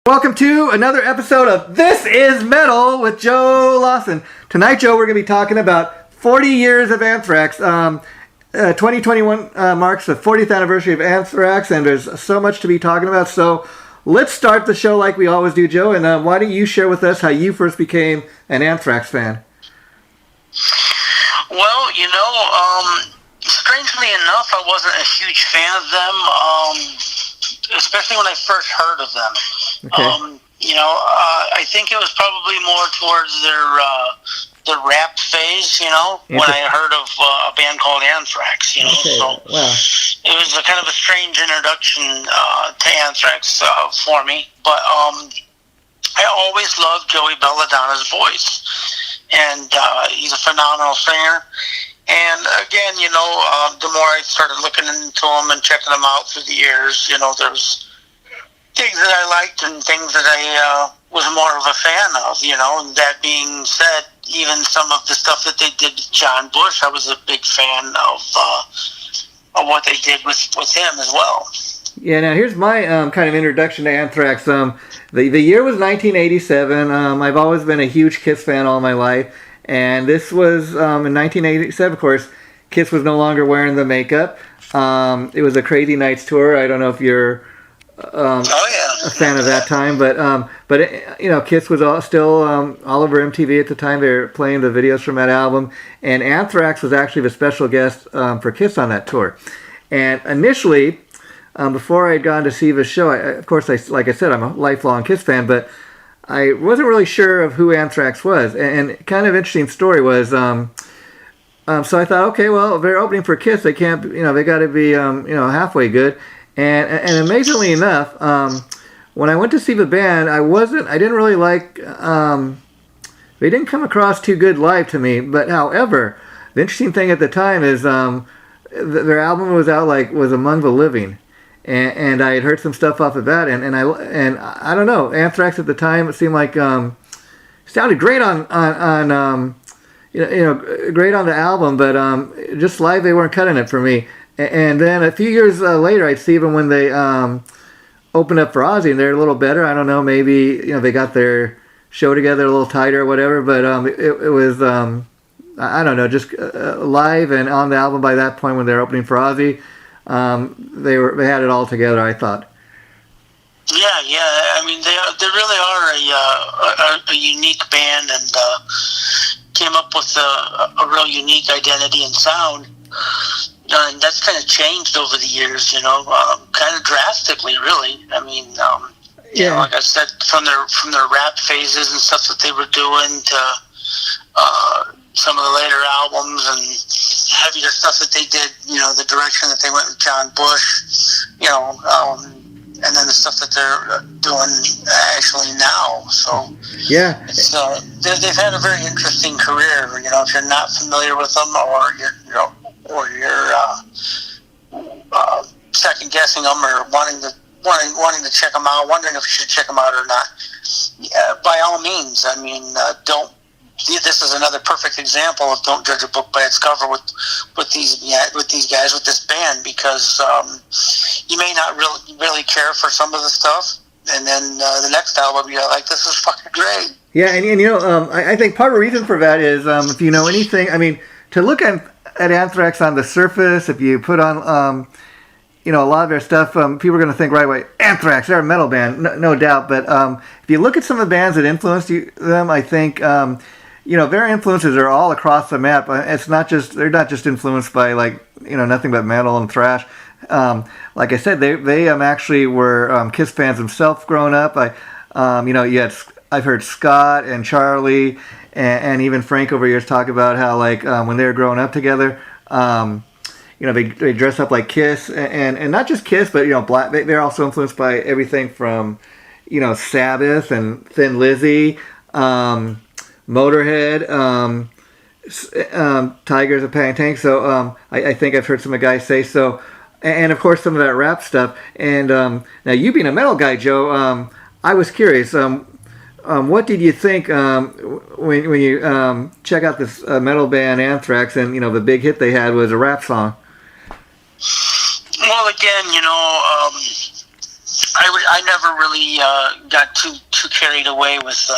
Welcome to another episode of This Is Metal with Joe Lawson. Tonight, Joe, we're going to be talking about 40 years of Anthrax. 2021 marks the 40th anniversary of Anthrax, and there's so much to be talking about. So let's start the show like we always do, Joe. And why don't you share with us how you first became an Anthrax fan? Well, strangely enough, I wasn't a huge fan of them, especially when I first heard of them. Okay. I think it was probably more towards their rap phase, when I heard of a band called Anthrax, Okay. So Wow. it was a kind of a strange introduction to Anthrax for me. But I always loved Joey Belladonna's voice, and he's a phenomenal singer. And again, the more I started looking into them and checking them out through the years, there was things that I liked and things that I was more of a fan of, And that being said, even some of the stuff that they did with John Bush, I was a big fan of what they did with him as well. Yeah, now here's my kind of introduction to Anthrax. The year was 1987. I've always been a huge Kiss fan all my life. And this was in 1987, of course. Kiss was no longer wearing the makeup. It was a Crazy Nights tour. I don't know if you're a fan of that time, but Kiss was still all over MTV at the time. They were playing the videos from that album, and Anthrax was actually the special guest for Kiss on that tour. And initially, before I had gone to see the show, like I said, I'm a lifelong Kiss fan, but I wasn't really sure of who Anthrax was. And kind of interesting story was, so I thought, okay, well, if they're opening for Kiss, they can't, they got to be, halfway good. And amazingly enough, when I went to see the band, I didn't really like, they didn't come across too good live to me. But however, the interesting thing at the time is, their album was Among the Living. And I had heard some stuff off of that, and I don't know, Anthrax at the time, it seemed like sounded great on great on the album, but just live they weren't cutting it for me. And then a few years later, I'd see them when they opened up for Ozzy, and they're a little better. I don't know, maybe they got their show together a little tighter or whatever, but it was I don't know, just live and on the album by that point when they're opening for Ozzy. They had it all together, I thought. Yeah. I mean, they really are a unique band, and came up with a real unique identity and sound. And that's kind of changed over the years, kind of drastically, really. I mean, like I said, from their rap phases and stuff that they were doing to some of the later albums and heavier stuff that they did, the direction that they went with John Bush, and then the stuff that they're doing actually now. So yeah, they've had a very interesting career. If you're not familiar with them, or you're second guessing them, or wanting to check them out, wondering if you should check them out or not, by all means. I mean, don't. This is another perfect example of don't judge a book by its cover with these guys, with this band, because you may not really care for some of the stuff, and then the next album you're like, this is fucking great. Yeah, and I think part of the reason for that is if you know anything, I mean, to look at Anthrax on the surface, if you put on a lot of their stuff, people are going to think right away, Anthrax, they're a metal band, no doubt. But if you look at some of the bands that influenced them, I think their influences are all across the map. They're not just influenced by nothing but metal and thrash. Like I said, they actually were Kiss fans themselves growing up. I've heard Scott and Charlie and even Frank over years talk about how when they were growing up together, they dress up like Kiss, and not just Kiss, but Black. They're also influenced by everything from Sabbath and Thin Lizzy. Motorhead, Tigers of Pan Tank. So I think I've heard some of the guys say so, and of course some of that rap stuff. And now you being a metal guy, Joe, I was curious. What did you think when you check out this metal band Anthrax, and the big hit they had was a rap song? Well, again, I never really got too carried away with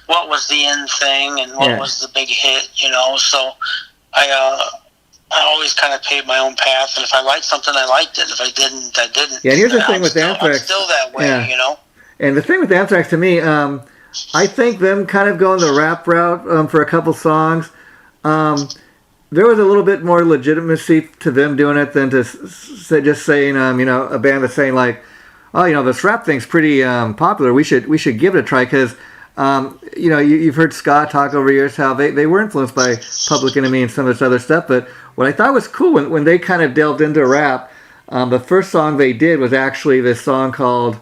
what was the end thing and what was the big hit, So I always kind of paved my own path, and if I liked something, I liked it. If I didn't, I didn't. Yeah, and here's the thing with Anthrax. I'm still that way, And the thing with Anthrax, to me, I think them kind of going the rap route for a couple songs, there was a little bit more legitimacy to them doing it than to just saying, a band that's saying like, oh, this rap thing's pretty popular. We should give it a try because, you've heard ska talk over years how they were influenced by Public Enemy and some of this other stuff. But what I thought was cool when they kind of delved into rap, the first song they did was actually this song called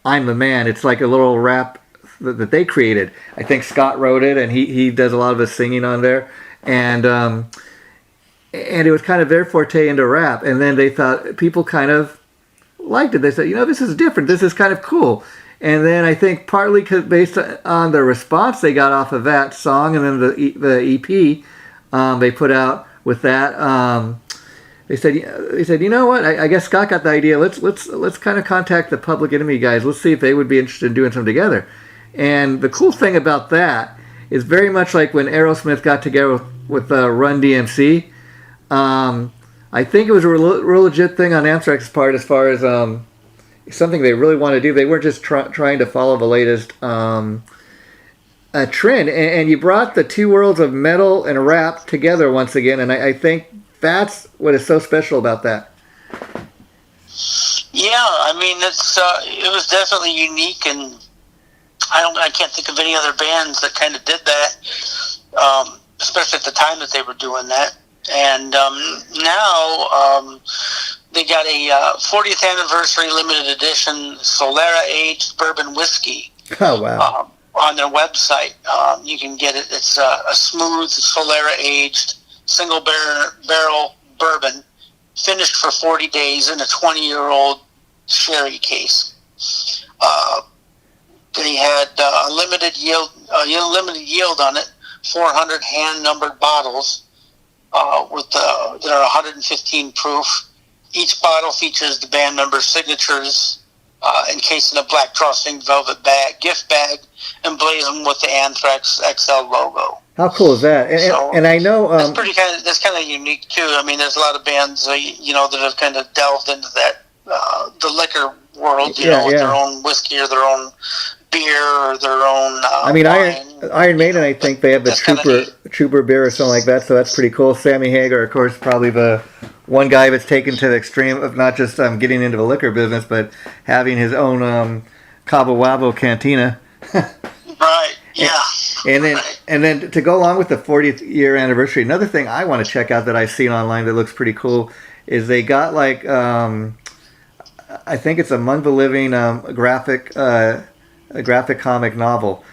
"I'm the Man." It's like a little rap that they created. I think Scott wrote it, and he does a lot of his singing on there, and it was kind of their forte into rap. And then they thought people kind of liked it. They said, this is different. This is kind of cool. And then I think partly based on the response they got off of that song, and then the EP they put out with that, they said, you know what? I guess Scott got the idea. Let's kind of contact the Public Enemy guys. Let's see if they would be interested in doing something together. And the cool thing about that is very much like when Aerosmith got together with Run DMC. I think it was a real legit thing on Anthrax's part as far as something they really want to do. They weren't just trying to follow the latest trend. And you brought the two worlds of metal and rap together once again, and I think that's what is so special about that. Yeah, I mean, it was definitely unique, and I can't think of any other bands that kind of did that, especially at the time that they were doing that. And now they got a 40th anniversary limited edition Solera aged bourbon whiskey. Oh wow! On their website, you can get it. It's a smooth Solera aged single barrel bourbon, finished for 40 days in a 20-year-old sherry case. They had a limited yield on it, 400 hand-numbered bottles. That are 115 proof. Each bottle features the band members' signatures encased in a black drawstring velvet gift bag, emblazoned with the Anthrax XL logo. How cool is that? And I know that's kind of unique too. I mean, there's a lot of bands that have kind of delved into that the liquor world, with their own whiskey or their own beer or their own. Iron Maiden, I think they have the Trooper beer or something like that, so that's pretty cool. Sammy Hagar, of course, probably the one guy that's taken to the extreme of not just getting into the liquor business, but having his own Cabo Wabo cantina. Right. Yeah. And then to go along with the 40th year anniversary, another thing I want to check out that I've seen online that looks pretty cool is they got like I think it's Among the Living graphic comic novel,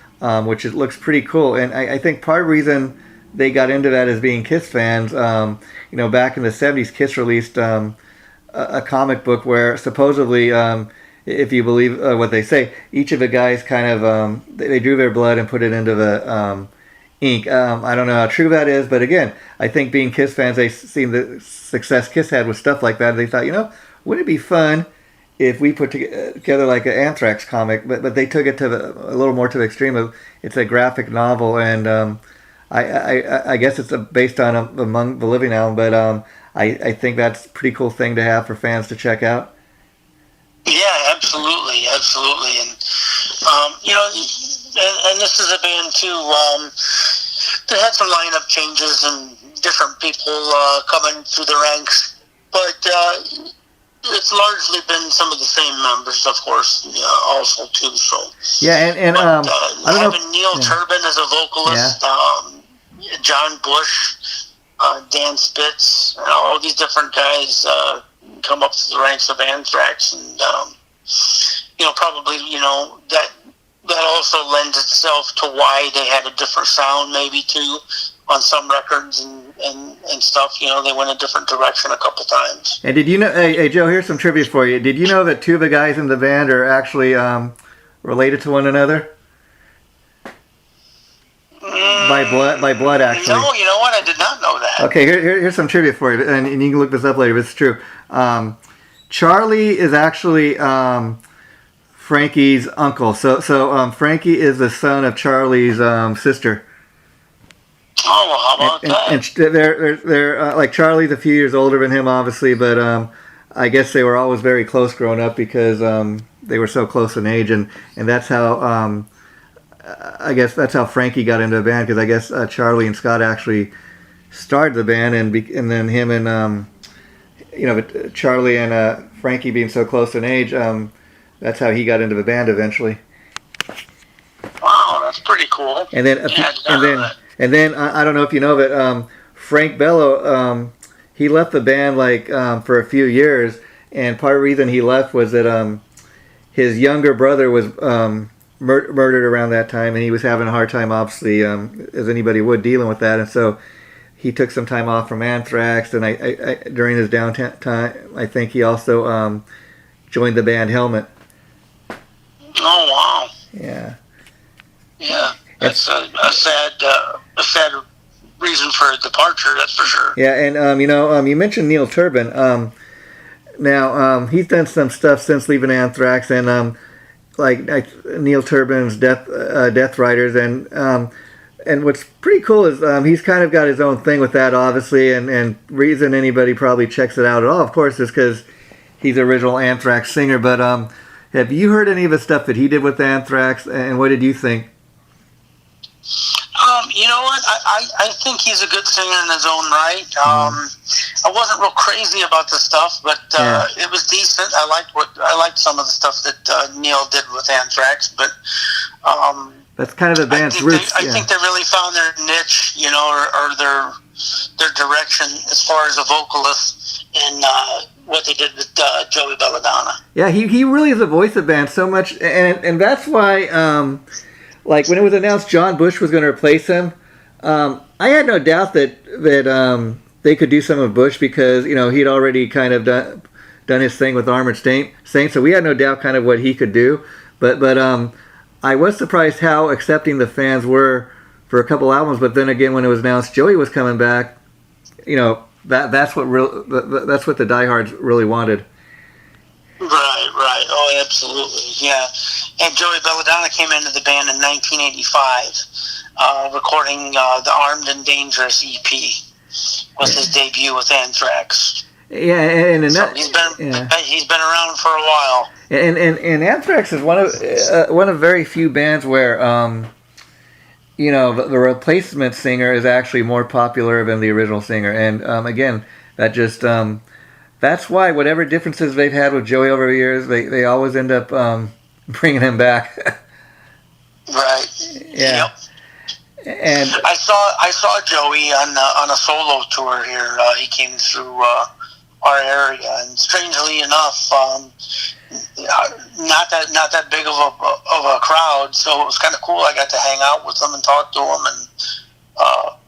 which looks pretty cool. And I think part of the reason they got into that as being Kiss fans, back in the 70s, Kiss released a comic book where supposedly, if you believe what they say, each of the guys kind of, they drew their blood and put it into the ink. I don't know how true that is, but again, I think being Kiss fans, they seen the success Kiss had with stuff like that, and they thought, wouldn't it be fun if we put together like an Anthrax comic, but they took it to a little more to the extreme of it's a graphic novel, and I guess it's based on Among the Living album, but I think that's a pretty cool thing to have for fans to check out. Yeah, absolutely, and and this is a band too. They had some lineup changes and different people coming through the ranks, but it's largely been some of the same members, of course, also too. So and I don't know. Having Neil Turbin as a vocalist, John Bush, Dan Spitz, all these different guys come up through the ranks of Anthrax, and probably that also lends itself to why they had a different sound, maybe too, on some records and stuff. They went a different direction a couple times. And did you know, hey Joe, here's some trivia for you. Did you know that two of the guys in the band are actually related to one another? By blood, actually. No, you know what? I did not know that. Okay, here's some trivia for you, and you can look this up later, but it's true. Charlie is actually Frankie's uncle. So Frankie is the son of Charlie's sister. Oh, well, how about that? And they're like Charlie's a few years older than him, obviously, but I guess they were always very close growing up because they were so close in age, and that's how I guess that's how Frankie got into the band, because I guess Charlie and Scott actually started the band, and then him and but Charlie and Frankie being so close in age, that's how he got into the band eventually. Wow, that's pretty cool. And then I don't know if you know, but Frank Bello, he left the band for a few years, and part of the reason he left was that his younger brother was murdered around that time, and he was having a hard time, obviously, as anybody would, dealing with that, and so he took some time off from Anthrax, and I during his downtime, I think he also joined the band Helmet. Oh, wow. Yeah. Yeah, that's a sad reason for departure, that's for sure. Yeah, and you mentioned Neil Turbin. Now he's done some stuff since leaving Anthrax, and like Neil Turbin's Death Riders, and what's pretty cool is he's kind of got his own thing with that, obviously, and reason anybody probably checks it out at all, of course, is because he's the original Anthrax singer. But have you heard any of the stuff that he did with Anthrax, and what did you think? You know what? I think he's a good singer in his own right. I wasn't real crazy about the stuff, but it was decent. I liked some of the stuff that Neil did with Anthrax, but that's kind of the band's roots. I think they really found their niche, or their direction as far as a vocalist in what they did with Joey Belladonna. Yeah, he really is the voice of the band so much, and that's why. Like when it was announced John Bush was going to replace him, I had no doubt that they could do some of Bush, because he'd already kind of done his thing with Armored Saint, so we had no doubt kind of what he could do. But I was surprised how accepting the fans were for a couple albums. But then again, when it was announced Joey was coming back, that's what the diehards really wanted. Right. Oh, absolutely. Yeah. And Joey Belladonna came into the band in 1985, recording the Armed and Dangerous EP. Was his debut with Anthrax. Yeah, and so he's been around for a while. And Anthrax is one of very few bands where the replacement singer is actually more popular than the original singer. And again, that just that's why whatever differences they've had with Joey over the years, they always end up bringing him back. Right. Yeah. Yep. And I saw Joey on a solo tour here. He came through our area, and strangely enough, not that big of a crowd. So it was kind of cool. I got to hang out with him and talk to him, and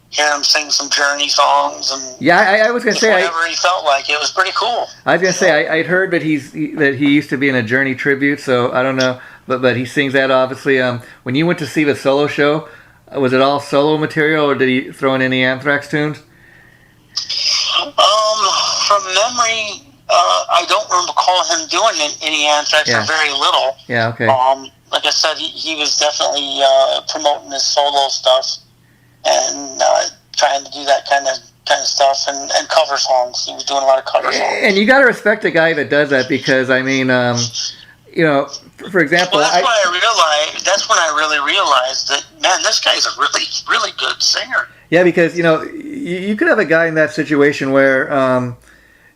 hear him sing some Journey songs, and I was gonna say whatever he felt like. It was pretty cool. I was gonna say I'd heard that he used to be in a Journey tribute, so I don't know, but he sings that obviously. When you went to see the solo show, was it all solo material, or did he throw in any Anthrax tunes? From memory, I don't recall him doing any Anthrax, or very little. Yeah, okay. Like I said, he was definitely promoting his solo stuff, and trying to do that kind of stuff, and cover songs. He was doing a lot of cover songs. And you got to respect a guy that does that, because I mean, for example, well, that's when I really realized that, man, this guy's a really, really good singer. Yeah, because you could have a guy in that situation where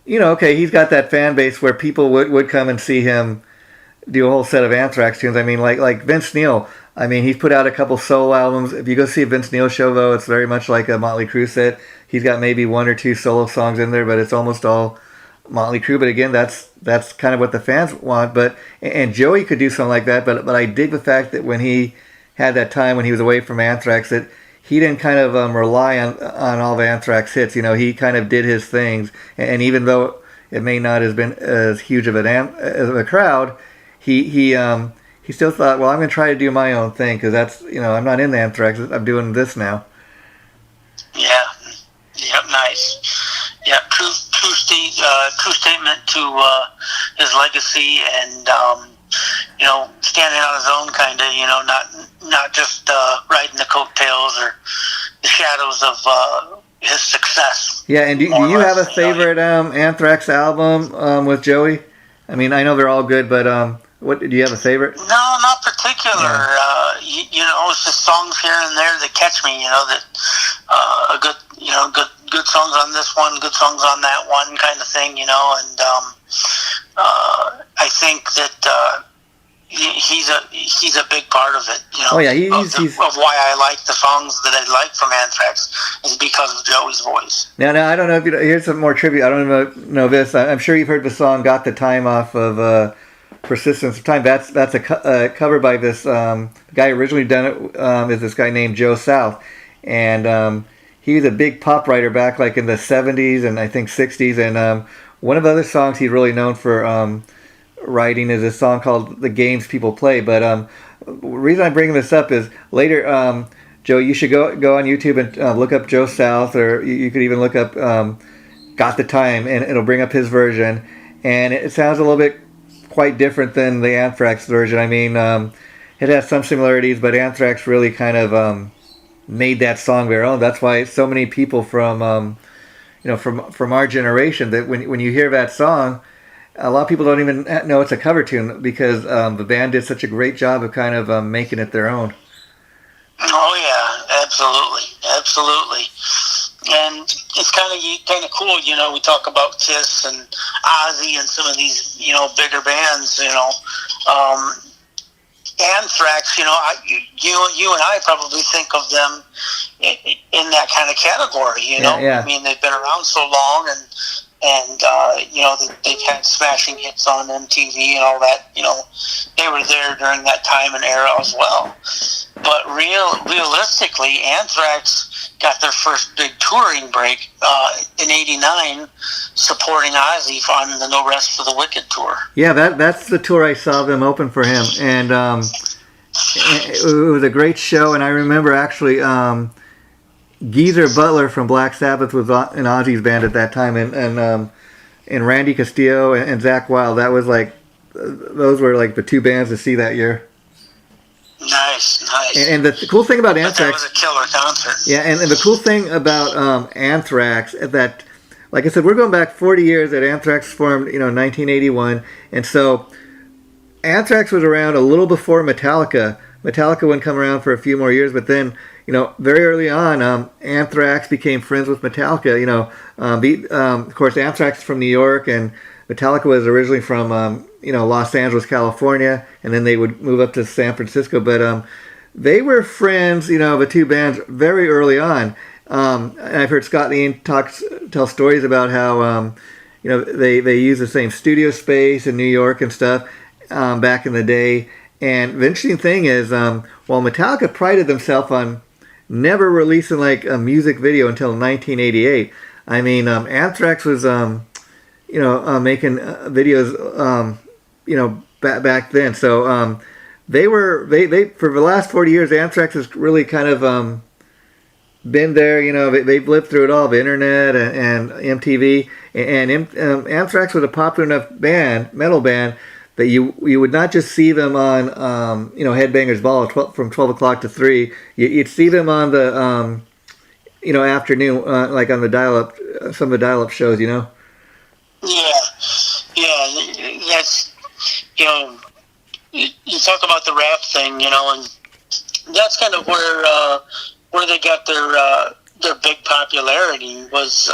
okay, he's got that fan base where people would come and see him do a whole set of Anthrax tunes. I mean, like Vince Neil. I mean, he's put out a couple solo albums. If you go see a Vince Neil show, though, it's very much like a Motley Crue set. He's got maybe one or two solo songs in there, but it's almost all Motley Crue. But again, that's kind of what the fans want. And Joey could do something like that. But I dig the fact that when he had that time when he was away from Anthrax, that he didn't kind of rely on all the Anthrax hits. He kind of did his things. And even though it may not have been as huge of a crowd, he still thought, well, I'm going to try to do my own thing, because that's, I'm not in the Anthrax. I'm doing this now. Yeah. Yep. Nice. Yeah. True statement to his legacy, and standing on his own, kind of, not just riding the coattails or the shadows of his success. Yeah, and do you have a favorite Anthrax album with Joey? I mean, I know they're all good, but what do you have a favorite? No, not particular. Yeah. It's just songs here and there that catch me. That good songs on this one, good songs on that one, kind of thing. And I think that he's a big part of it. Oh yeah, he's of why I like the songs that I like from Anthrax is because of Joey's voice. Now I don't know if here's some more trivia. I don't know this. I'm sure you've heard the song "Got the Time" off of Persistence of Time. That's a cover by this the guy originally done it is this guy named Joe South, and he was a big pop writer back like in the 70s and I think 60s, and one of the other songs he's really known for writing is a song called "The Games People Play." But the reason I'm bringing this up is later, Joe, you should go on YouTube and look up Joe South, or you could even look up "Got the Time," and it'll bring up his version, and it sounds a little bit quite different than the Anthrax version. I mean, it has some similarities, but Anthrax really kind of made that song their own. That's why so many people from from our generation, that when you hear that song, a lot of people don't even know it's a cover tune, because the band did such a great job of kind of making it their own. Oh yeah, absolutely. And it's kind of cool, we talk about Kiss and Ozzy and some of these, bigger bands, Anthrax, you and I probably think of them in that kind of category, Yeah. I mean, they've been around so long, and they've had smashing hits on MTV and all that. They were there during that time and era as well. But realistically, Anthrax got their first big touring break in '89, supporting Ozzy on the No Rest for the Wicked tour. Yeah, that's the tour I saw them open for him, and it was a great show. And I remember actually Geezer Butler from Black Sabbath was in Ozzy's band at that time, and Randy Castillo and Zakk Wylde. That was those were like the two bands to see that year. Nice. And the cool thing about Anthrax, that was a killer concert. Yeah, and the cool thing about Anthrax is that, like I said, we're going back 40 years. That Anthrax formed, 1981, and so Anthrax was around a little before Metallica. Metallica wouldn't come around for a few more years, but then, very early on, Anthrax became friends with Metallica. Of course, Anthrax is from New York, and Metallica was originally from, Los Angeles, California, and then they would move up to San Francisco. But they were friends, the two bands very early on. And I've heard Scott Ian tell stories about how, they used the same studio space in New York and stuff back in the day. And the interesting thing is, while Metallica prided themselves on never releasing like a music video until 1988, I mean, Anthrax was, making videos, back then. So they for the last 40 years, Anthrax has really kind of been there. They've lived through it all, the internet and MTV. And Anthrax was a popular enough metal band, that you would not just see them on Headbangers Ball from 12 o'clock to 3. You'd see them on the afternoon, like on the dial-up, some of the dial-up shows. Yeah. That's you talk about the rap thing, and that's kind of where they got their big popularity was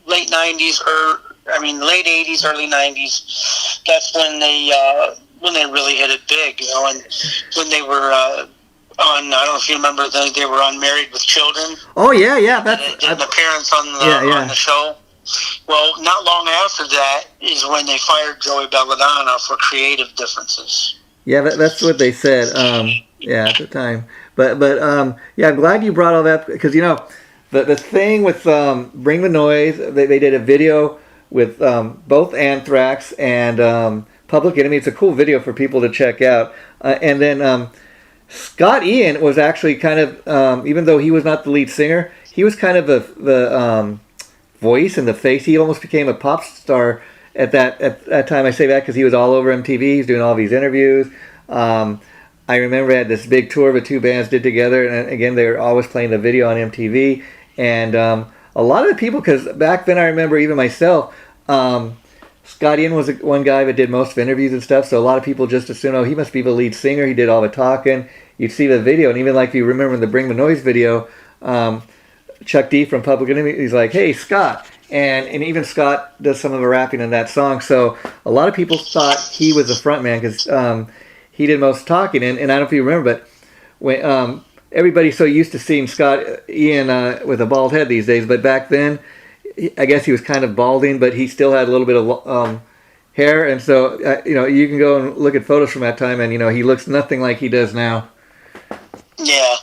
late '90s or. Late '80s, early '90s. That's when they really hit it big, and when they were on. I don't know if you remember, they were on Married with Children. Oh yeah. That's did an appearance on the show. Well, not long after that is when they fired Joey Belladonna for creative differences. Yeah, that's what they said. At the time. But I'm glad you brought all that, because the thing with Bring the Noise, they did a video with both Anthrax and Public Enemy. It's a cool video for people to check out. And then Scott Ian was actually kind of, even though he was not the lead singer, he was kind of the voice and the face. He almost became a pop star at that time. I say that because he was all over MTV. He's doing all these interviews. I remember I had this big tour the two bands did together, and again they were always playing the video on MTV. And a lot of the people, because back then I remember even myself, Scott Ian was one guy that did most of interviews and stuff. So a lot of people just assumed, oh, he must be the lead singer. He did all the talking. You'd see the video, and even like if you remember the Bring the Noise video, Chuck D from Public Enemy, he's like, hey, Scott. And even Scott does some of the rapping in that song. So a lot of people thought he was the front man because he did most talking. And I don't know if you remember, but when everybody's so used to seeing Scott Ian with a bald head these days. But back then, I guess he was kind of balding, but he still had a little bit of hair. And so, you can go and look at photos from that time, and, he looks nothing like he does now. Yeah.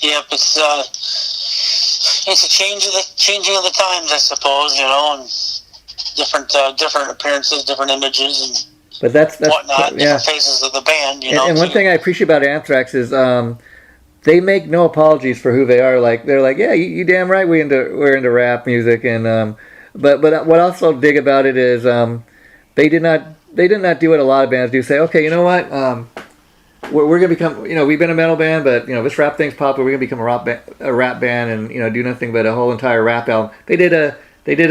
Yep, it's a changing of the times, I suppose, and different appearances, different images, but that's whatnot, yeah. different phases of the band, And one thing I appreciate about Anthrax is they make no apologies for who they are. Like they're like, yeah, you damn right, we're into rap music, and but what I also dig about it is they did not do what a lot of bands do. Say, okay, you know what? We're gonna become, we've been a metal band, but this rap thing's popular. We're gonna become a rap band, and do nothing but a whole entire rap album. They did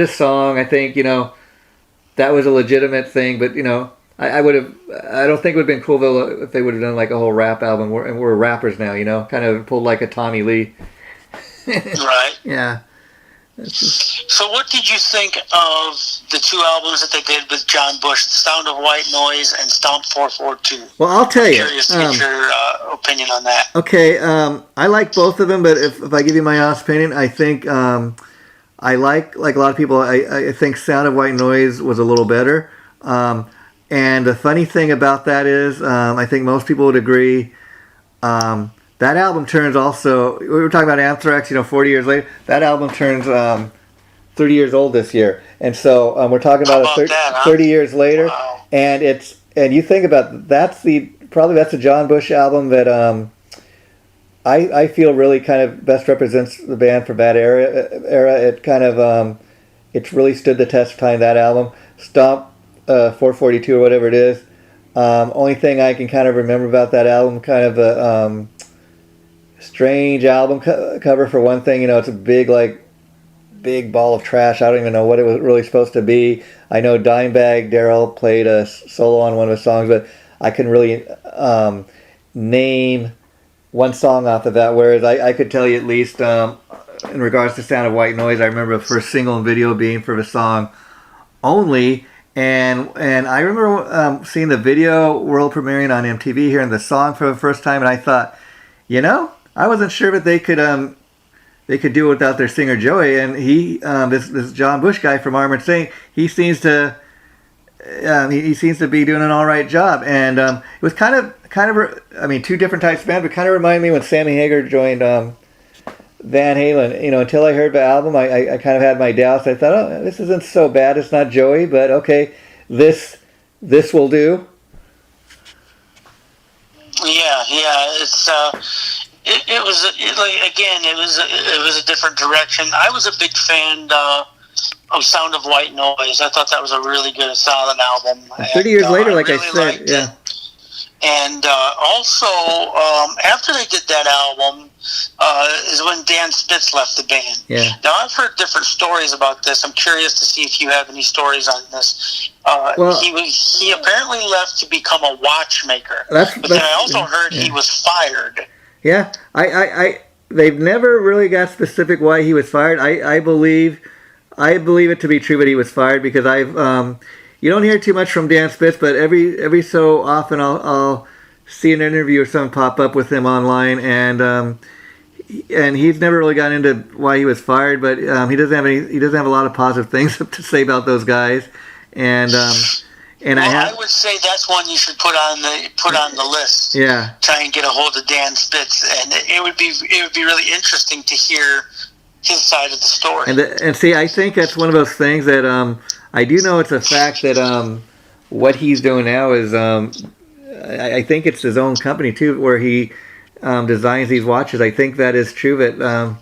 a song. I think that was a legitimate thing, but I don't think it would have been cool though if they would have done like a whole rap album. We're rappers now, kind of pulled like a Tommy Lee. Right. Yeah. So what did you think of the two albums that they did with John Bush, Sound of White Noise and Stomp 442? Well, I'll tell you. I'm curious to get your opinion on that. Okay, I like both of them, but if I give you my honest opinion, I think I like a lot of people, I think Sound of White Noise was a little better. And the funny thing about that is, I think most people would agree, that album turns also, we were talking about Anthrax, 40 years later, that album turns 30 years old this year. And so we're talking about 30 years later. Wow. And you think about, that's the John Bush album that I feel really kind of best represents the band from that era. It kind of, it's really stood the test of time, that album. Stomp 442 or whatever it is. Only thing I can kind of remember about that album, kind of a strange album cover for one thing. It's a big ball of trash. I don't even know what it was really supposed to be. I know Dimebag Darrell played a solo on one of the songs, but I couldn't really name one song off of that, whereas I could tell you at least in regards to Sound of White Noise, I remember the first single and video being for the song Only. And I remember seeing the video world premiering on MTV, hearing the song for the first time, and I thought, I wasn't sure that they could do it without their singer Joey. And he, this John Bush guy from Armored Saint, he seems to be doing an all right job. And it was kind of two different types of band, but kind of reminded me when Sammy Hagar joined Van Halen. Until I heard the album, I kind of had my doubts. I thought, oh, this isn't so bad. It's not Joey, but okay, this will do. Yeah, it's it was a different direction. I was a big fan of Sound of White Noise. I thought that was a really good, solid album. 30 years later, like really I said, yeah. It. And also, after they did that album, is when Dan Spitz left the band. Yeah. Now, I've heard different stories about this. I'm curious to see if you have any stories on this. He apparently left to become a watchmaker. But then I also heard he was fired. Yeah, they've never really got specific why he was fired. I believe it to be true that he was fired because you don't hear too much from Dan Spitz, but every so often I'll see an interview or something pop up with him online, and he's never really gotten into why he was fired, but he doesn't have a lot of positive things to say about those guys, and I would say that's one you should put on the list. Yeah. Try and get a hold of Dan Spitz, and it would be really interesting to hear his side of the story. And see, I think that's one of those things that I do know it's a fact that what he's doing now is I think it's his own company too, where he designs these watches. I think that is true. That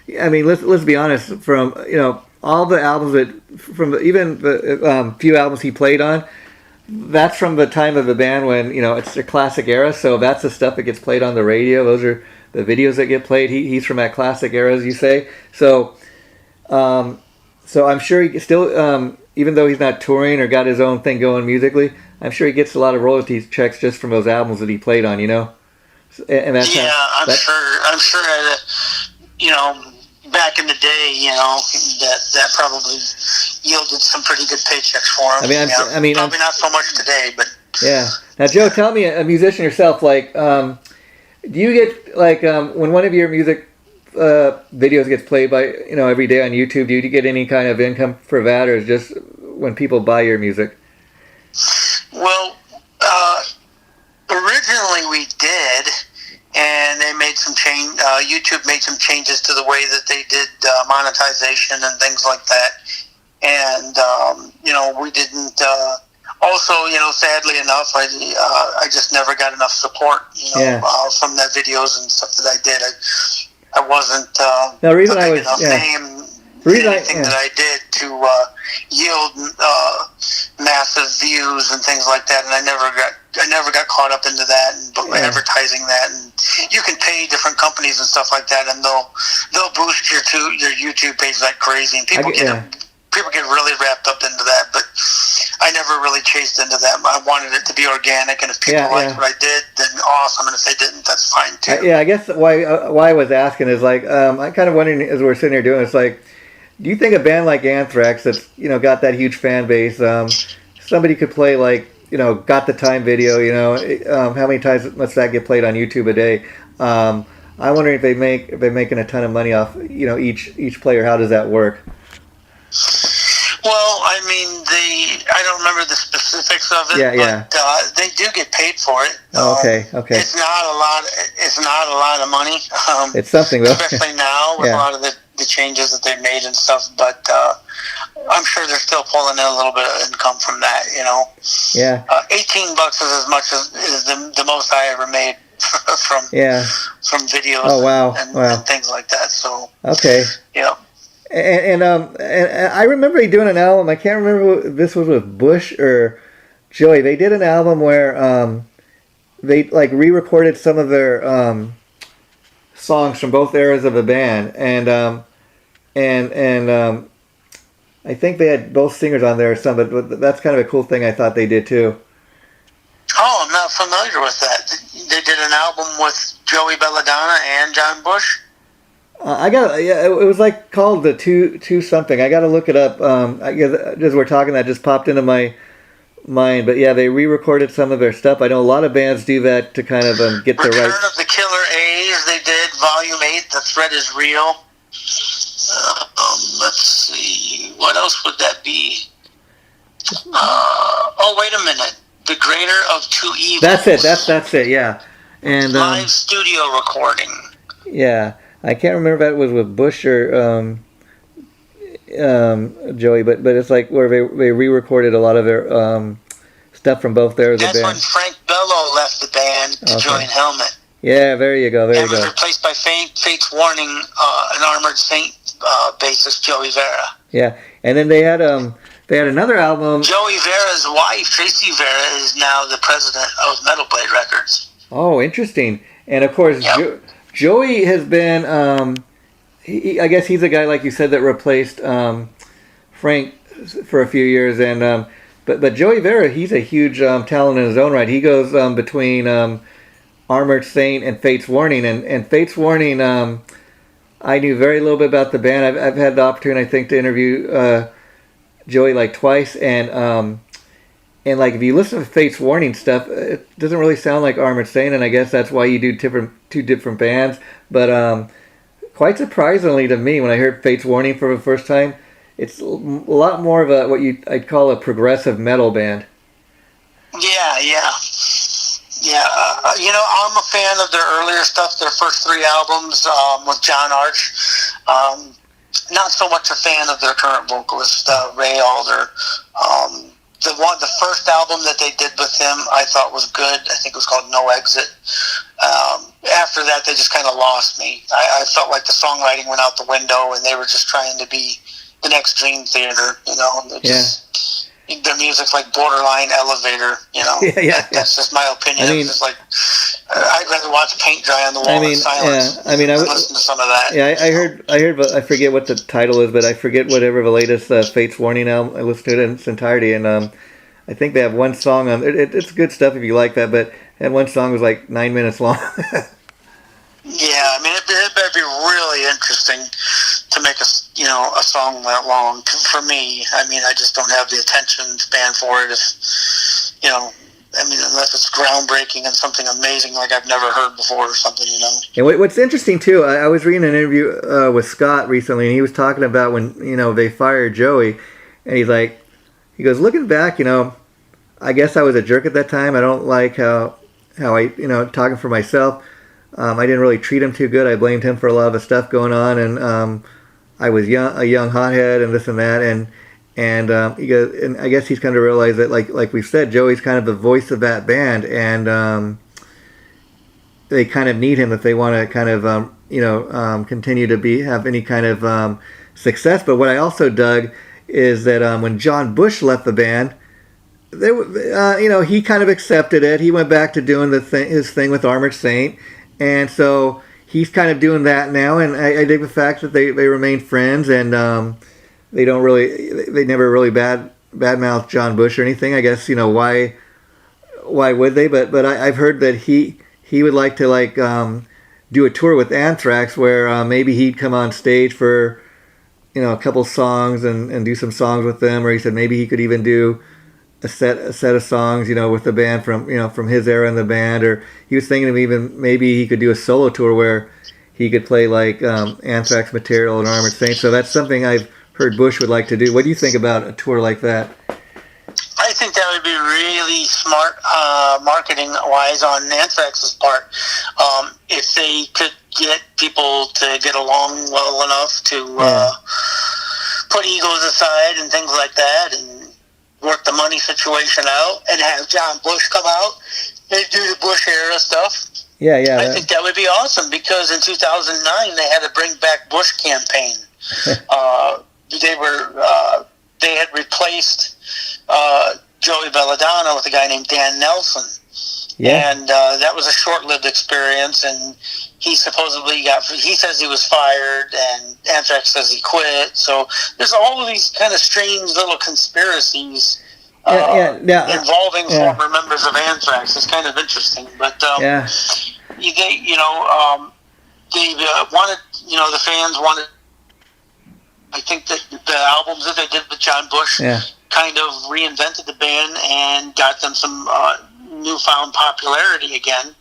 let's be honest. From all the albums that even the few albums he played on, that's from the time of the band when it's a classic era. So that's the stuff that gets played on the radio. Those are the videos that get played. He's from that classic era, as you say. So I'm sure he still, even though he's not touring or got his own thing going musically, I'm sure he gets a lot of royalties checks just from those albums that he played on. And that's I'm sure that back in the day, that probably yielded some pretty good paychecks for him. Probably not so much today, but yeah. Now, Joe, tell me, a musician yourself, like, do you get like when one of your music videos gets played by every day on YouTube, do you get any kind of income for that, or is it just when people buy your music? Well, originally we did, and they made some change. YouTube made some changes to the way that they did monetization and things like that, and we didn't. Also, sadly enough, I just never got enough support, from the videos and stuff that I did. I wasn't the reason a I big was enough name. Anything that I did to yield massive views and things like that, and I never got caught up into that and advertising that. And you can pay different companies and stuff like that, and they'll boost your YouTube page like crazy, and people get really wrapped up into that. But I never really chased into that. I wanted it to be organic, and if people liked what I did, then awesome. And if they didn't, that's fine too. I guess why I was asking is like I'm kind of wondering, as we're sitting here doing this, like, do you think a band like Anthrax that's got that huge fan base, somebody could play like Got the Time video, how many times must that get played on YouTube a day? I'm wondering if they're making a ton of money off each player. How does that work? Well, I don't remember the specifics of it, but they do get paid for it. Okay. It's not a lot. It's not a lot of money. It's something, though. Especially now with a lot of the changes that they've made and stuff. But I'm sure they're still pulling in a little bit of income from that. Yeah. $18 is as much as is the most I ever made from videos. Oh wow. And things like that. So okay. Yeah. And I remember doing an album. I can't remember if this was with Bush or Joey. They did an album where they like re-recorded some of their songs from both eras of the band, and I think they had both singers on there or something. But that's kind of a cool thing I thought they did too. Oh, I'm not familiar with that. They did an album with Joey Belladonna and John Bush. It was like called the two something. I got to look it up. I guess as we're talking, that just popped into my mind. But yeah, they re-recorded some of their stuff. I know a lot of bands do that to kind of get the right. Return of the Killer A's. They did Volume 8. The Threat Is Real. Let's see. What else would that be? Oh, wait a minute. The Greater of Two Evils. That's it. Yeah, and live studio recording. Yeah. I can't remember if that was with Bush or Joey, but it's like where they re-recorded a lot of their stuff from both eras of the band. That's when Frank Bello left the band to join Helmet. Yeah, there you go. And was replaced by Fate's Warning, an Armored Saint bassist, Joey Vera. Yeah, and then they had another album. Joey Vera's wife, Tracy Vera, is now the president of Metal Blade Records. Oh, interesting. And of course, Joey has been, I guess he's a guy, like you said, that replaced Frank for a few years. And but Joey Vera, he's a huge talent in his own right. He goes between Armored Saint and Fate's Warning. And Fate's Warning, I knew very little bit about the band. I've had the opportunity, I think, to interview Joey like twice. And like if you listen to Fate's Warning stuff, it doesn't really sound like Armored Saint, and I guess that's why you do two different bands. But quite surprisingly to me, when I heard Fate's Warning for the first time, it's a lot more of what I'd call a progressive metal band. Yeah. I'm a fan of their earlier stuff. Their first 3 albums with John Arch. Not so much a fan of their current vocalist Ray Alder. The first album that they did with him, I thought was good. I think it was called No Exit. After that, they just kind of lost me. I felt like the songwriting went out the window, and they were just trying to be, the next Dream Theater. Their music's like borderline Elevator. That's just my opinion. I mean, it's just like I'd rather watch paint dry on the wall in silence. Yeah, I mean, I would listen to some of that. Yeah, I heard, but I forget what the title is, but I forget whatever the latest Fates Warning album. I listened to it in its entirety, and I think they have one song on it. It's good stuff if you like that, but that one song was like 9 minutes long. Yeah, I mean, it'd be really interesting to make a song that long. For me, I mean, I just don't have the attention span for it. Unless it's groundbreaking and something amazing like I've never heard before or something, And what's interesting too, I was reading an interview with Scott recently, and he was talking about when they fired Joey, and he goes, looking back, I guess I was a jerk at that time. I don't like how I talking for myself. I didn't really treat him too good. I blamed him for a lot of the stuff going on, and I was a young hothead, and this and that, and he goes, and I guess he's kind of realized that, like we said, Joey's kind of the voice of that band, and they kind of need him if they want to kind of continue to have any kind of success. But what I also dug is that when John Bush left the band, he kind of accepted it. He went back to doing his thing with Armored Saint. And so he's kind of doing that now, and I dig the fact that they remain friends, and they never really badmouth John Bush or anything. I guess why would they? But I've heard that he would like to do a tour with Anthrax where maybe he'd come on stage for a couple songs and do some songs with them, or he said maybe he could even do a set of songs, with the band from his era in the band, or he was thinking of even maybe he could do a solo tour where he could play Anthrax material and Armored Saint. So that's something I've heard Bush would like to do. What do you think about a tour like that? I think that would be really smart marketing wise on Anthrax's part. If they could get people to get along well enough to put egos aside and things like that, and work the money situation out, and have John Bush come out and do the Bush era stuff. Yeah. I think that would be awesome, because in 2009 they had a Bring Back Bush campaign. They had replaced Joey Belladonna with a guy named Dan Nelson. Yeah. And that was a short-lived experience, and he supposedly he says he was fired, and Anthrax says he quit. So there's all of these kind of strange little conspiracies involving former members of Anthrax. It's kind of interesting. But they wanted, the fans wanted, I think that the albums that they did with John Bush kind of reinvented the band and got them some newfound popularity again.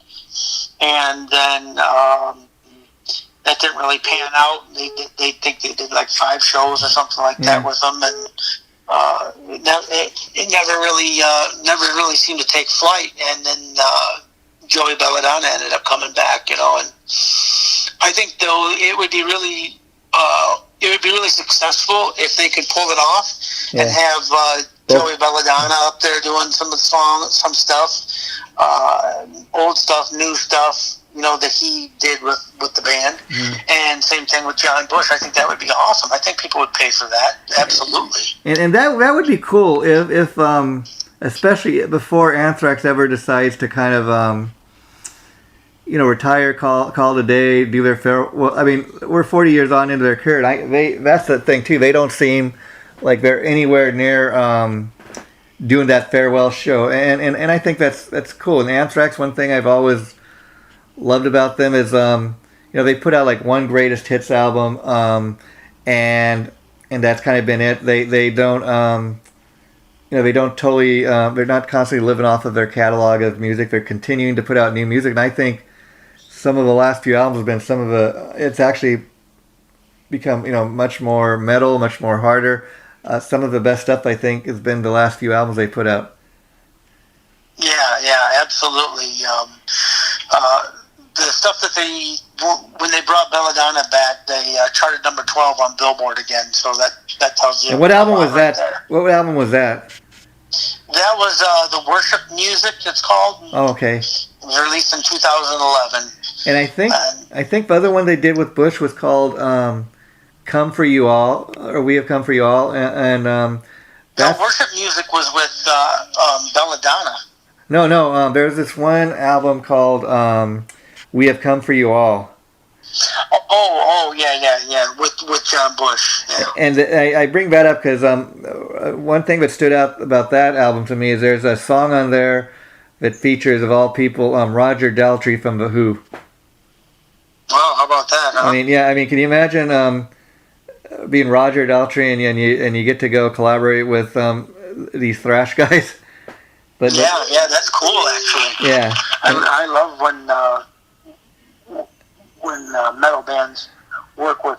And then that didn't really pan out. They think they did like 5 shows or something like that with them, and it never really seemed to take flight. And then Joey Belladonna ended up coming back, and I think though it would be really successful if they could pull it off and have Joey Belladonna up there doing some of the songs, some stuff, old stuff, new stuff, that he did with the band. And same thing with John Bush. I think that would be awesome. I think people would pay for that. Absolutely. And that would be cool if especially before Anthrax ever decides to kind of retire, call it a day, do their farewell. Well, I mean, we're 40 years on into their career. That's the thing too. They don't seem like they're anywhere near doing that farewell show, and I think that's cool. And Anthrax, one thing I've always loved about them is they put out like one greatest hits album, and that's kind of been it. They don't they don't totally they're not constantly living off of their catalog of music. They're continuing to put out new music, and I think some of the last few albums have been it's actually become much more metal, much more harder. Some of the best stuff, I think, has been the last few albums they put out. Yeah, absolutely. The stuff that when they brought Belladonna back, they charted number 12 on Billboard again. So that tells you. And what album was that? There. What album was that? That was the Worship Music. It's called. Oh, okay. It was released in 2011. And I think the other one they did with Bush was called come for you all, or we have come for you all, and the worship music was with Belladonna. No. There's this one album called "We Have Come for You All." Yeah. With John Bush. Yeah. And I bring that up because one thing that stood out about that album to me is there's a song on there that features, of all people, Roger Daltrey from The Who. Well, how about that, huh? I mean, can you imagine being Roger Daltrey and you get to go collaborate with these thrash guys? But yeah, that's cool, actually. Yeah, I love when metal bands work with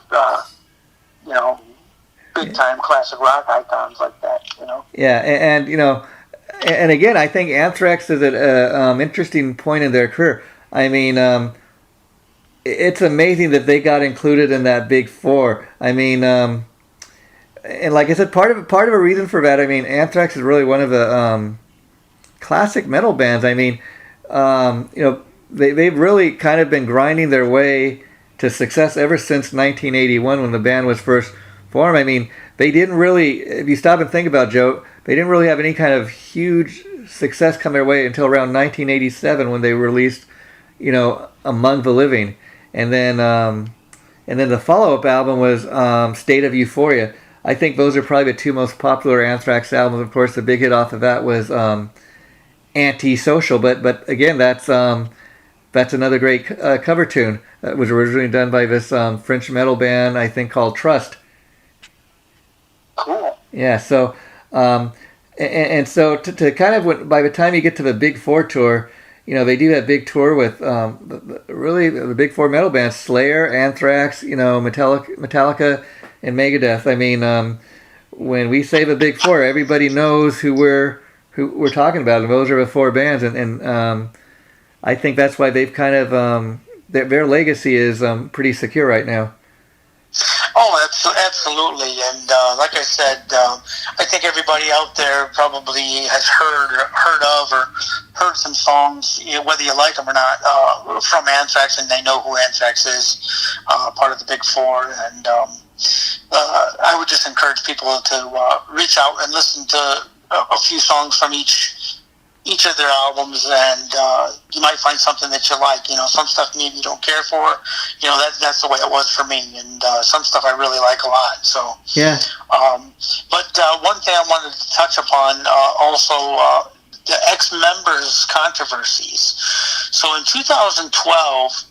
big time classic rock icons like that. Yeah, and again, I think Anthrax is at an interesting point in their career. I mean, it's amazing that they got included in that Big Four. I mean, and like I said, part of a reason for that. I mean, Anthrax is really one of the classic metal bands. I mean, they've really kind of been grinding their way to success ever since 1981 when the band was first formed. I mean, they didn't really, if you stop and think about it, Joe, they didn't really have any kind of huge success come their way until around 1987 when they released, Among the Living. And then the follow-up album was State of Euphoria. I think those are probably the two most popular Anthrax albums. Of course, the big hit off of that was Antisocial. But again, that's another great cover tune that was originally done by this French metal band, I think, called Trust. Cool. Yeah. So and so to kind of, by the time you get to the Big Four tour, they do that big tour with really the Big Four metal bands: Slayer, Anthrax, Metallica, and Megadeth. I mean, when we say the Big Four, everybody knows who we're talking about, and those are the four bands. And I think that's why they've kind of their legacy is pretty secure right now. Oh, absolutely. And like I said, I think everybody out there probably has heard of or heard some songs, whether you like them or not, from Anthrax, and they know who Anthrax is, part of the Big Four. And I would just encourage people to reach out and listen to a few songs from each of their albums, and you might find something that you like. Some stuff maybe you don't care for. That's the way it was for me, and some stuff I really like a lot. So yeah. But one thing I wanted to touch upon also the ex-members controversies. So in 2012,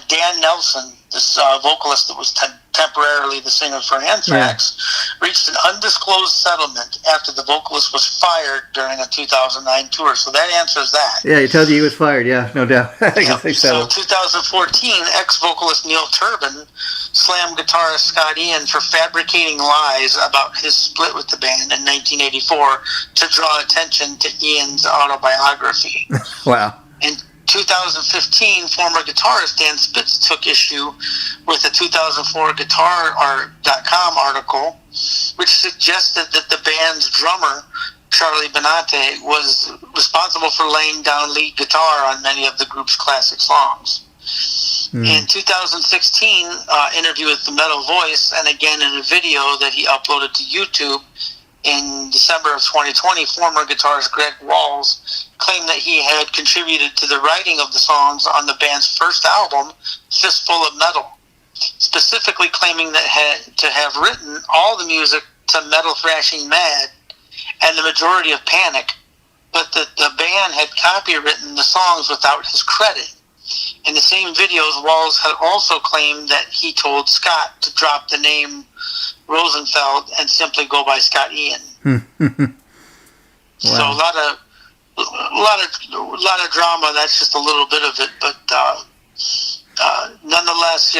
Dan Nelson, this vocalist that was temporarily the singer for Anthrax, reached an undisclosed settlement after the vocalist was fired during a 2009 tour. So that answers that. Yeah, he tells you he was fired. Yeah, no doubt. So 2014, ex-vocalist Neil Turbin slammed guitarist Scott Ian for fabricating lies about his split with the band in 1984 to draw attention to Ian's autobiography. Wow. In 2015, former guitarist Dan Spitz took issue with a 2004 GuitarArt.com article, which suggested that the band's drummer, Charlie Benante, was responsible for laying down lead guitar on many of the group's classic songs. In 2016, interview with The Metal Voice, and again in a video that he uploaded to YouTube in December of 2020, former guitarist Greg Walls claimed that he had contributed to the writing of the songs on the band's first album, Fistful of Metal, specifically claiming that to have written all the music to Metal Thrashing Mad and the majority of Panic, but that the band had copywritten the songs without his credit. In the same videos, Walls had also claimed that he told Scott to drop the name Rosenfeld and simply go by Scott Ian. Wow. So a lot of drama. That's just a little bit of it, but nonetheless,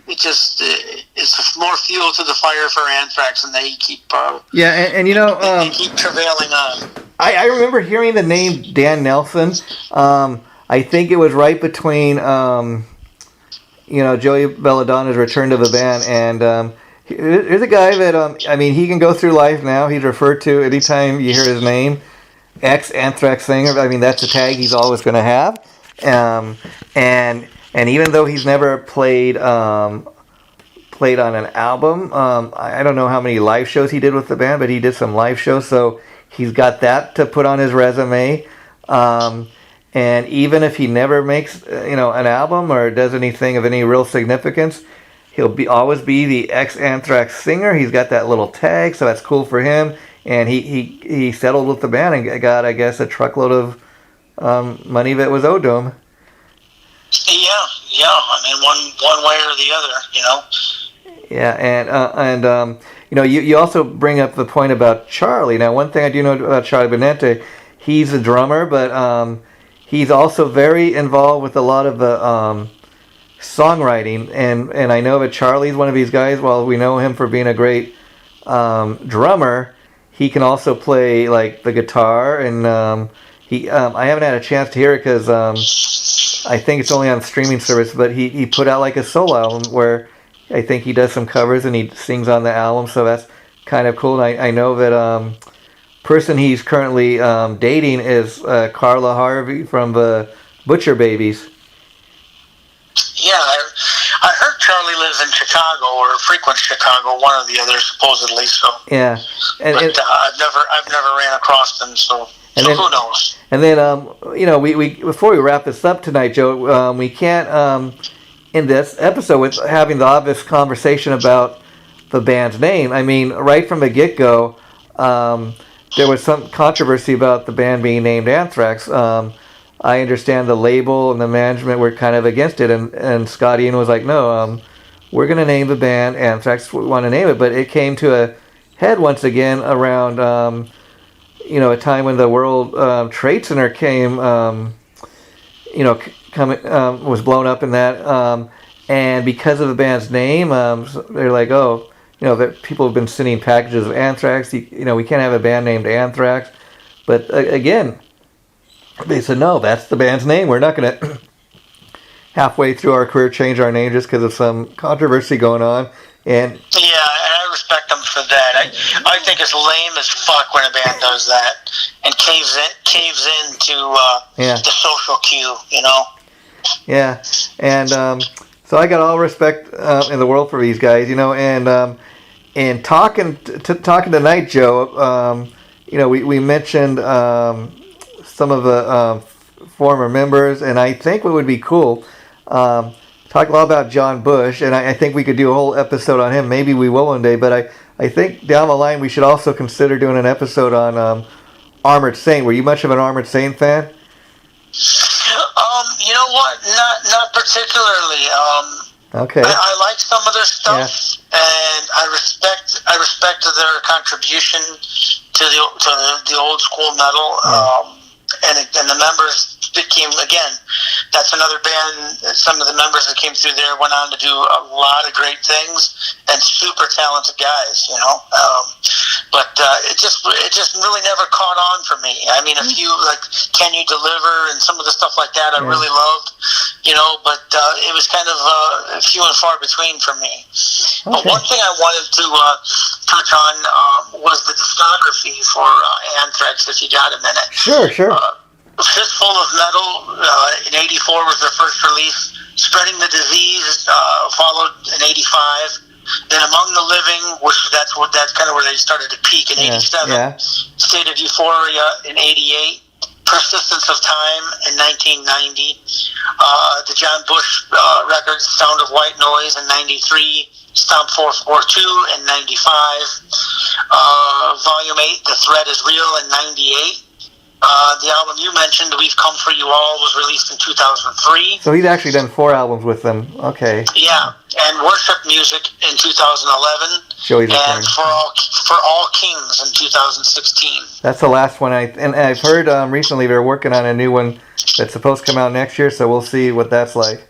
it's more fuel to the fire for Anthrax, and they keep they keep travailing on. I remember hearing the name Dan Nelson. I think it was right between Joey Belladonna's return to the band, and here's a guy that he can go through life now. He's referred to anytime you hear his name, ex-Anthrax singer. That's a tag he's always going to have. And even though he's never played played on an album. I don't know how many live shows he did with the band, but he did some live shows, so he's got that to put on his resume. And even if he never makes an album or does anything of any real significance, he'll always be the ex-Anthrax singer. He's got that little tag, so that's cool for him. And he settled with the band and got, I guess, a truckload of money that was owed to him. Yeah. I mean, one way or the other, Yeah, and you also bring up the point about Charlie. Now, one thing I do know about Charlie Benante, he's a drummer, but he's also very involved with a lot of the songwriting. And I know that Charlie's one of these guys. While we know him for being a great drummer, he can also play like the guitar. And I haven't had a chance to hear it because I think it's only on streaming service. But he put out like a solo album where I think he does some covers and he sings on the album. So that's kind of cool. And I know that person he's currently dating is Carla Harvey from the Butcher Babies. Yeah, I heard Charlie lives in Chicago or frequents Chicago, one or the other, supposedly. So yeah, but I've never ran across them. So who knows? And then we before we wrap this up tonight, Joe, we can't in this episode with having the obvious conversation about the band's name. I mean, right from the get-go, there was some controversy about the band being named Anthrax. I understand the label and the management were kind of against it, and Scott Ian was like, no, we're going to name the band Anthrax. We want to name it, but it came to a head once again around a time when the World Trade Center came, was blown up in that, and because of the band's name, they're like, that people have been sending packages of Anthrax. We can't have a band named Anthrax. But again, they said, no, that's the band's name. We're not going to halfway through our career change our name just because of some controversy going on. And I respect them for that. I think it's lame as fuck when a band does that and caves into the social cue, Yeah, and so I got all respect in the world for these guys, and talking tonight, Joe, we mentioned some of the former members, and I think what would be cool, talk a lot about John Bush, and I think we could do a whole episode on him. Maybe we will one day, but I think down the line we should also consider doing an episode on Armored Saint. Were you much of an Armored Saint fan? You know what? Not particularly. Okay. I like some of their stuff, and I respect their contribution to the old school metal. And the members became, again, that's another band. Some of the members that came through there went on to do a lot of great things and super talented guys, But it just really never caught on for me. I mean, a few like "Can You Deliver" and some of the stuff like that I really loved, But it was kind of few and far between for me. Okay. But one thing I wanted to touch on was the discography for Anthrax. If you got a minute, sure. Fistful of Metal in '84 was their first release. Spreading the Disease followed in '85. Then Among the Living, that's kind of where they started to peak in '87. Yeah. State of Euphoria in '88. Persistence of Time in 1990. The John Bush records Sound of White Noise in '93. Stomp 442 in '95. Volume 8, The Threat is Real in '98. The album you mentioned, We've Come For You All, was released in 2003. So he's actually done 4 albums with them. Okay. Yeah, and Worship Music in 2011. And For All Kings in 2016. That's the last one. I've heard recently they're working on a new one that's supposed to come out next year, so we'll see what that's like.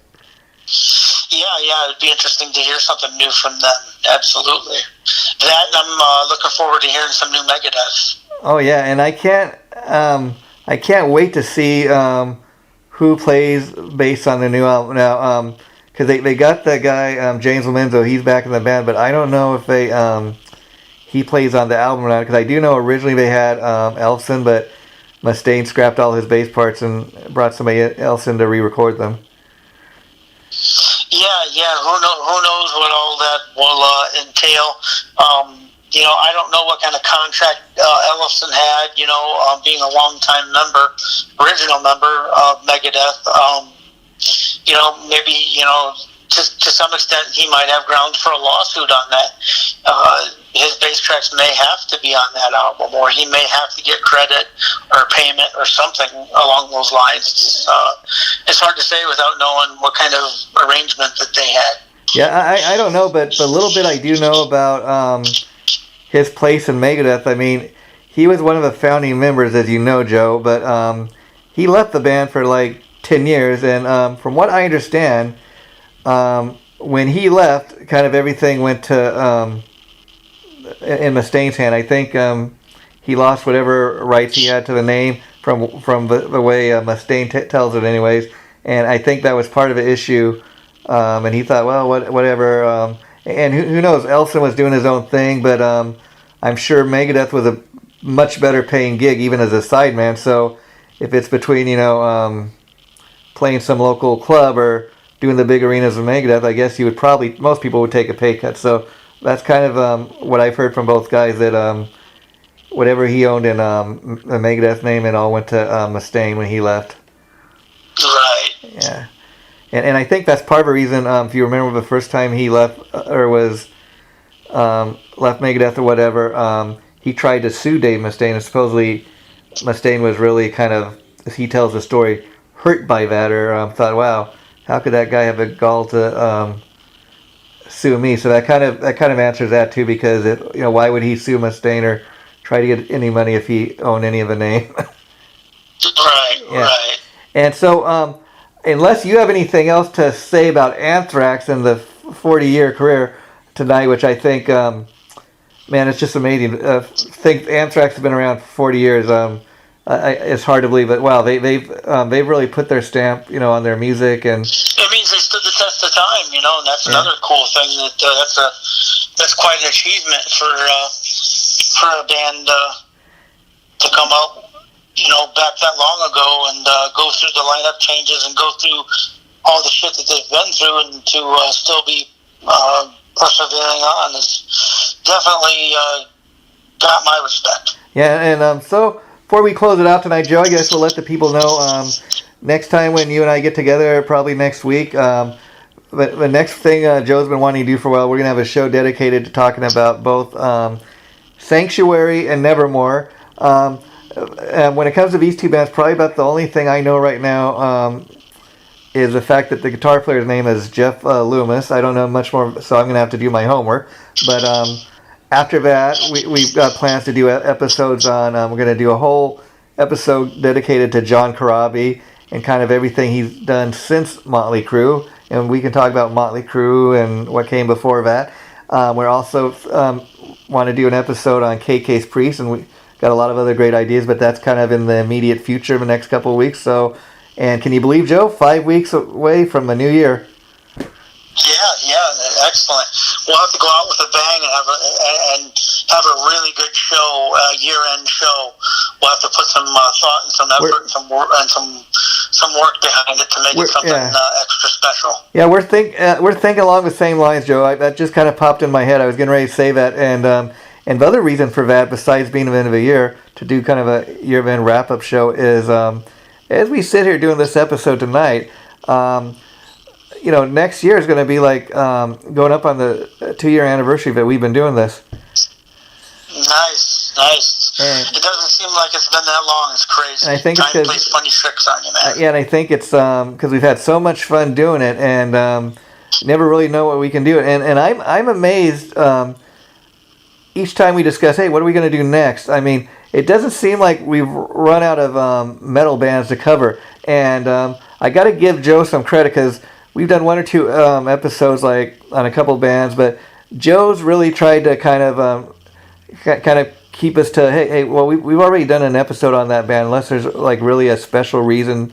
Yeah, it'd be interesting to hear something new from them. Absolutely. That, and I'm looking forward to hearing some new Megadeth. Oh yeah, and I can't wait to see who plays bass on the new album now. Because they got that guy James Lomenzo, he's back in the band, but I don't know if he plays on the album or not. Because I do know originally they had Elfson, but Mustaine scrapped all his bass parts and brought somebody else in to re-record them. Yeah. Who knows what all that will entail. I don't know what kind of contract Ellefson had, being a longtime member, original member of Megadeth. Maybe, to some extent he might have grounds for a lawsuit on that. His bass tracks may have to be on that album, or he may have to get credit or payment or something along those lines. It's hard to say without knowing what kind of arrangement that they had. Yeah, I don't know, but the little bit I do know about his place in Megadeth, I mean, he was one of the founding members, as you know, Joe, but he left the band for like 10 years, and from what I understand, when he left, kind of everything went to in Mustaine's hand. I think he lost whatever rights he had to the name from the way Mustaine tells it anyways, and I think that was part of the issue, and he thought, well, whatever, and who knows, Ellefson was doing his own thing, but I'm sure Megadeth was a much better paying gig even as a sideman, so if it's between, playing some local club or doing the big arenas of Megadeth, I guess most people would take a pay cut. So that's kind of what I've heard from both guys, that whatever he owned in the Megadeth name, it all went to Mustaine when he left. Right. Yeah. And I think that's part of the reason, if you remember the first time he left, or was left Megadeth or whatever, he tried to sue Dave Mustaine, and supposedly Mustaine was really kind of, as he tells the story, hurt by that, or thought, wow, how could that guy have a gall to sue me? So that kind of answers that too, because why would he sue Mustaine or try to get any money if he owned any of the name? Right, yeah. Right. And so, unless you have anything else to say about Anthrax and the 40-year career tonight, which I think, man, it's just amazing. I think Anthrax has been around for 40 years. It's hard to believe, but wow, they've really put their stamp, on their music, and it means they stood the test of time, and that's another cool thing. That's quite an achievement for a band to come out, back that long ago, and go through the lineup changes and go through all the shit that they've been through, and to still be persevering on is definitely got my respect. Yeah, and so before we close it out tonight, Joe, I guess we'll let the people know next time when you and I get together, probably next week. But the next thing Joe's been wanting to do for a while, we're going to have a show dedicated to talking about both Sanctuary and Nevermore. And when it comes to these two bands, probably about the only thing I know right now is the fact that the guitar player's name is Jeff Loomis. I don't know much more, so I'm going to have to do my homework. But after that, we've got plans to do episodes on, we're going to do a whole episode dedicated to John Corabi and kind of everything he's done since Motley Crue. And we can talk about Motley Crue and what came before that. We're also want to do an episode on KK's Priest, and we got a lot of other great ideas, but that's kind of in the immediate future in the next couple of weeks. So, and can you believe, Joe, 5 weeks away from the new year? Yeah, excellent. We'll have to go out with a bang and have a really good show, year-end show. We'll have to put some thought and some effort and some work behind it to make it something extra special. Yeah, we're thinking along the same lines, Joe. That just kind of popped in my head. I was getting ready to say that, and the other reason for that, besides being the end of a year, to do kind of a year-end wrap-up show is, as we sit here doing this episode tonight, next year is going to be like going up on the 2-year anniversary that we've been doing this. Nice. And it doesn't seem like it's been that long. It's crazy. And I think time plays funny tricks on you, man. Yeah, and I think it's because we've had so much fun doing it, and never really know what we can do. And I'm amazed each time we discuss, hey, what are we going to do next? I mean, it doesn't seem like we've run out of metal bands to cover. And I got to give Joe some credit, because we've done 1 or 2 episodes like on a couple bands, but Joe's really tried to kind of keep us to, hey, well, we've already done an episode on that band, unless there's like really a special reason,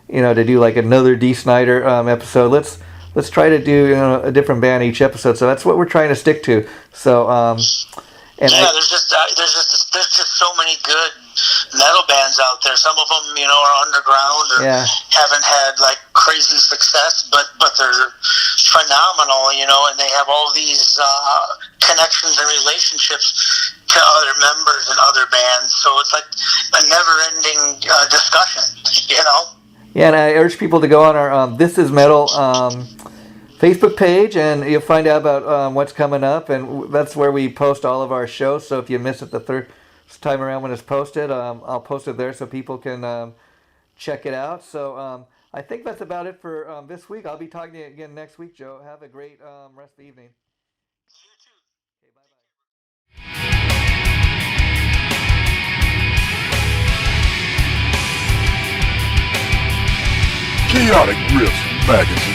to do like another Dee Snider episode. Let's try to do a different band each episode. So that's what we're trying to stick to. So there's just so many good metal bands out there. Some of them, are underground or haven't had like crazy success, but they're phenomenal, and they have all these connections and relationships to other members and other bands. So it's like a never-ending discussion, Yeah, and I urge people to go on our This Is Metal Facebook page, and you'll find out about what's coming up, and that's where we post all of our shows. So if you miss it the third time around when it's posted, I'll post it there so people can check it out. So I think that's about it for this week. I'll be talking to you again next week, Joe. Have a great rest of the evening. You too. Okay, bye-bye. Chaotic Riffs Magazine.